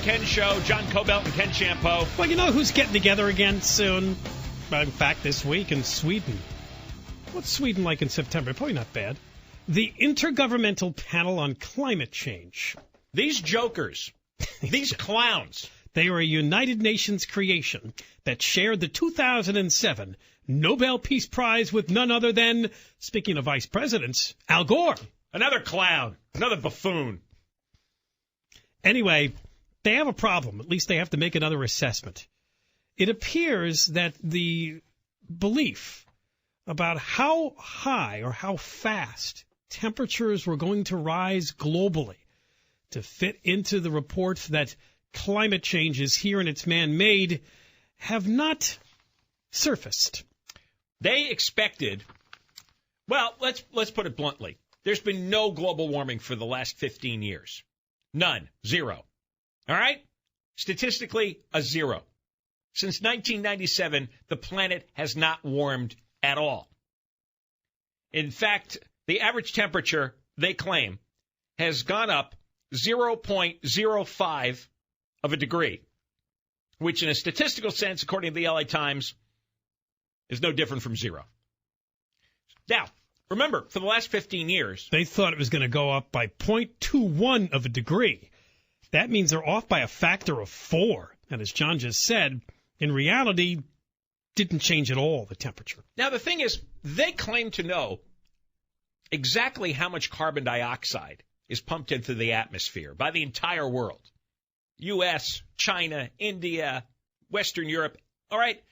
Ken Show. John Cobelt and Ken Champeau. Well, you know who's getting together again soon? In fact, this week in Sweden. What's Sweden like in September? Probably not bad. The Intergovernmental Panel on Climate Change. These jokers, these clowns. They are a United Nations creation that shared the 2007 Nobel Peace Prize with none other than, speaking of vice presidents, Al Gore. Another clown, another buffoon. Anyway, they have a problem. At least they have to make another assessment. It appears that the belief about how high or how fast temperatures were going to rise globally to fit into the report that climate change is here and it's man-made have not surfaced. They expected, well, let's put it bluntly. There's been no global warming for the last 15 years. None. Zero. All right? Statistically, a zero. Since 1997, the planet has not warmed at all. In fact, the average temperature, they claim, has gone up 0.05 of a degree, which in a statistical sense, according to the LA Times, is no different from zero. Now, remember, for the last 15 years, they thought it was going to go up by 0.21 of a degree. That means they're off by a factor of 4. And as John just said, in reality, didn't change at all, the temperature. Now, the thing is, they claim to know exactly how much carbon dioxide is pumped into the atmosphere by the entire world. U.S., China, India, Western Europe, all right?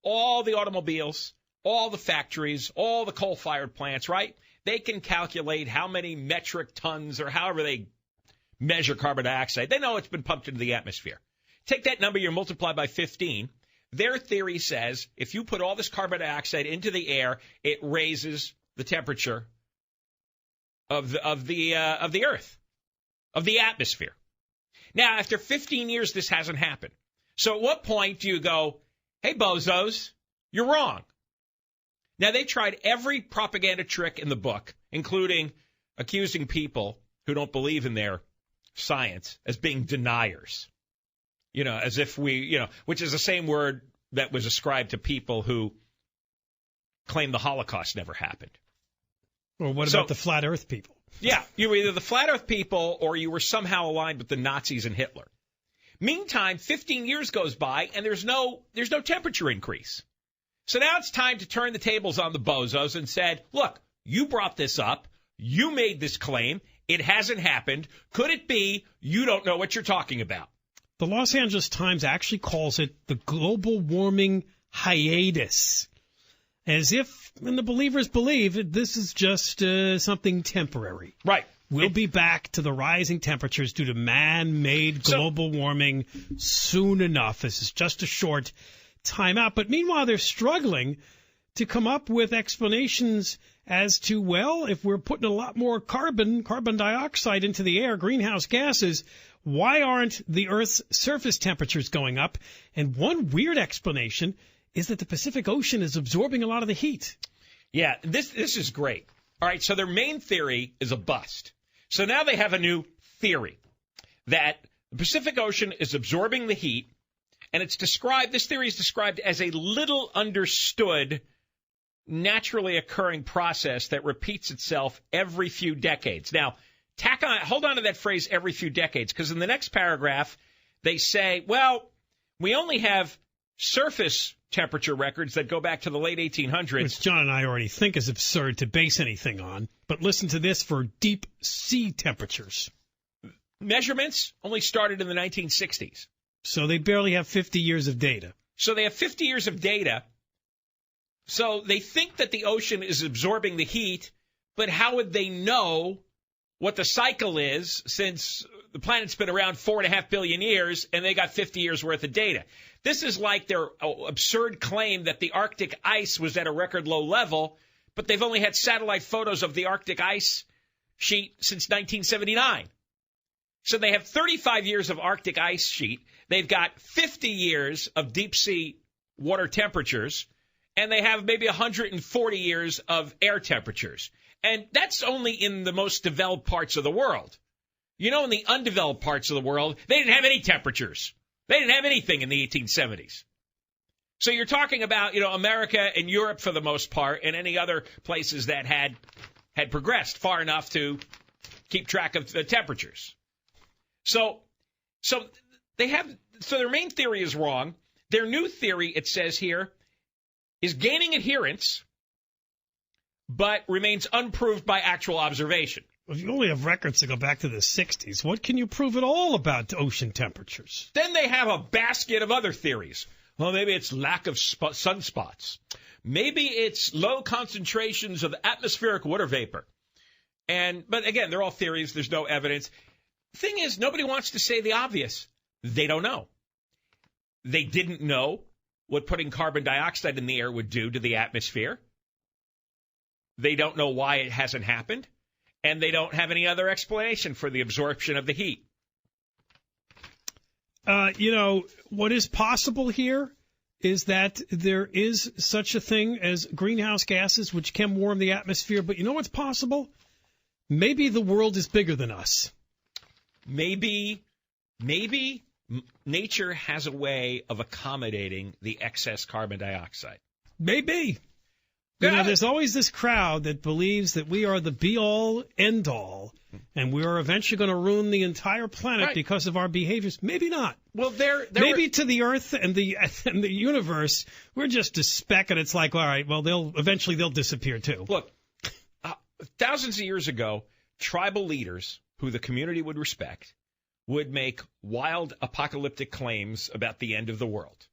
All the automobiles, all the factories, all the coal-fired plants, right? They can calculate how many metric tons or however they measure carbon dioxide. They know it's been pumped into the atmosphere. Take that number, you multiply by 15. Their theory says if you put all this carbon dioxide into the air, it raises the temperature of the Earth, of the atmosphere. Now, after 15 years, this hasn't happened. So at what point do you go, hey, bozos, you're wrong? Now, they tried every propaganda trick in the book, including accusing people who don't believe in their science as being deniers. You know, as if which is the same word that was ascribed to people who claim the Holocaust never happened. Or what about the flat earth people? Yeah, you were either the flat earth people or you were somehow aligned with the Nazis and Hitler. Meantime, 15 years goes by and there's no temperature increase. So now it's time to turn the tables on the bozos and said, look, you brought this up. You made this claim. It hasn't happened. Could it be you don't know what you're talking about? The Los Angeles Times actually calls it the global warming hiatus, as if, and the believers believe, that this is just something temporary. Right. We'll be back to the rising temperatures due to man-made global warming soon enough. This is just a short time out. But meanwhile, they're struggling to come up with explanations as to, well, if we're putting a lot more carbon dioxide into the air, greenhouse gases, why aren't the Earth's surface temperatures going up? And one weird explanation is that the Pacific Ocean is absorbing a lot of the heat. Yeah, this is great. All right, so their main theory is a bust. So now they have a new theory that the Pacific Ocean is absorbing the heat, and this theory is described as a little understood, naturally occurring process that repeats itself every few decades. Now, hold on to that phrase, every few decades, because in the next paragraph, they say, well, we only have surface temperature records that go back to the late 1800s. Which John and I already think is absurd to base anything on. But listen to this for deep sea temperatures. Measurements only started in the 1960s. So they barely have 50 years of data. So they have 50 years of data. So they think that the ocean is absorbing the heat, but how would they know what the cycle is since the planet's been around 4.5 billion years and they got 50 years worth of data? This is like their absurd claim that the Arctic ice was at a record low level, but they've only had satellite photos of the Arctic ice sheet since 1979. So they have 35 years of Arctic ice sheet. They've got 50 years of deep sea water temperatures, and they have maybe 140 years of air temperatures. And that's only in the most developed parts of the world. You know, in the undeveloped parts of the world, they didn't have any temperatures. They didn't have anything in the 1870s. So you're talking about, you know, America and Europe for the most part, and any other places that had progressed far enough to keep track of the temperatures. So their main theory is wrong. Their new theory, it says here, is gaining adherence, but remains unproved by actual observation. If you only have records to go back to the 60s, what can you prove at all about ocean temperatures? Then they have a basket of other theories. Well, maybe it's lack of sunspots. Maybe it's low concentrations of atmospheric water vapor. But again, they're all theories. There's no evidence. The thing is, nobody wants to say the obvious. They don't know. They didn't know what putting carbon dioxide in the air would do to the atmosphere. They don't know why it hasn't happened. And they don't have any other explanation for the absorption of the heat. You know, what is possible here is that there is such a thing as greenhouse gases, which can warm the atmosphere. But you know what's possible? Maybe the world is bigger than us. Maybe nature has a way of accommodating the excess carbon dioxide. Maybe. You know, there's always this crowd that believes that we are the be-all, end-all, and we are eventually going to ruin the entire planet because of our behaviors. Maybe not. Well, maybe to the Earth and the universe, we're just a speck, and it's like, all right, well, they'll disappear too. Look, thousands of years ago, tribal leaders who the community would respect would make wild apocalyptic claims about the end of the world,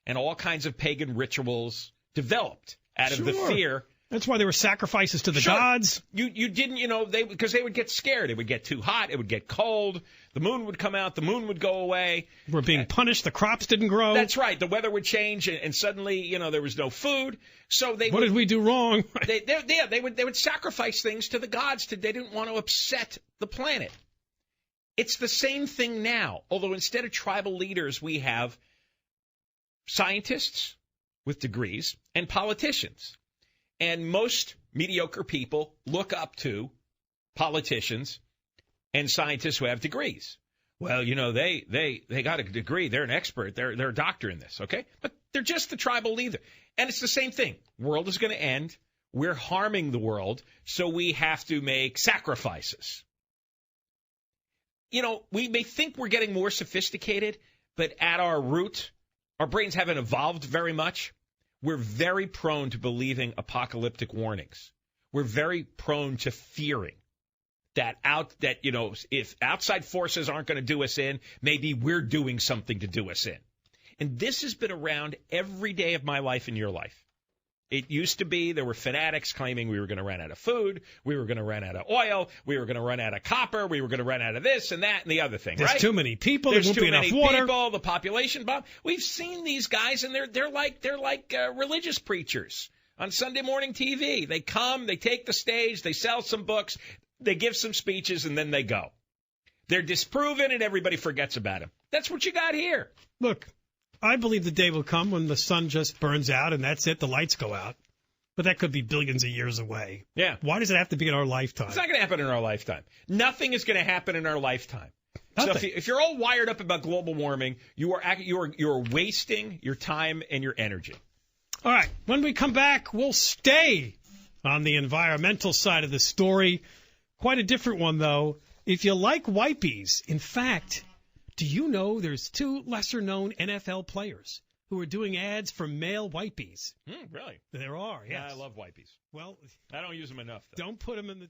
and all kinds of pagan rituals developed out of the fear. That's why there were sacrifices to the gods. You didn't, you know, because they would get scared. It would get too hot. It would get cold. The moon would come out. The moon would go away. We're being punished. The crops didn't grow. That's right. The weather would change, and suddenly, you know, there was no food. So what did we do wrong? they would sacrifice things to the gods. They didn't want to upset the planet. It's the same thing now, although instead of tribal leaders, we have scientists with degrees and politicians. And most mediocre people look up to politicians and scientists who have degrees. Well, you know, they got a degree. They're an expert. They're a doctor in this, okay? But they're just the tribal leader. And it's the same thing. World is going to end. We're harming the world, so we have to make sacrifices. You know, we may think we're getting more sophisticated, but at our root, our brains haven't evolved very much. We're very prone to believing apocalyptic warnings. We're very prone to fearing that you know, if outside forces aren't going to do us in, maybe we're doing something to do us in. And this has been around every day of my life and your life. It used to be there were fanatics claiming we were going to run out of food, we were going to run out of oil, we were going to run out of copper, we were going to run out of this and that and the other thing. There's too many people. There's won't too be enough many water. people. The population bomb. We've seen these guys, and they're like religious preachers on Sunday morning TV. They come, they take the stage, they sell some books, they give some speeches, and then they go. They're disproven, and everybody forgets about them. That's what you got here. Look. I believe the day will come when the sun just burns out and that's it, the lights go out. But that could be billions of years away. Yeah. Why does it have to be in our lifetime? It's not going to happen in our lifetime. Nothing is going to happen in our lifetime. Nothing. So if you're all wired up about global warming, you're wasting your time and your energy. All right. When we come back, we'll stay on the environmental side of the story. Quite a different one, though. If you like wipies, in fact, do you know there's two lesser-known NFL players who are doing ads for male wipies? Really? There are, yes. Yeah, I love wipies. Well, I don't use them enough, though. Don't put them in the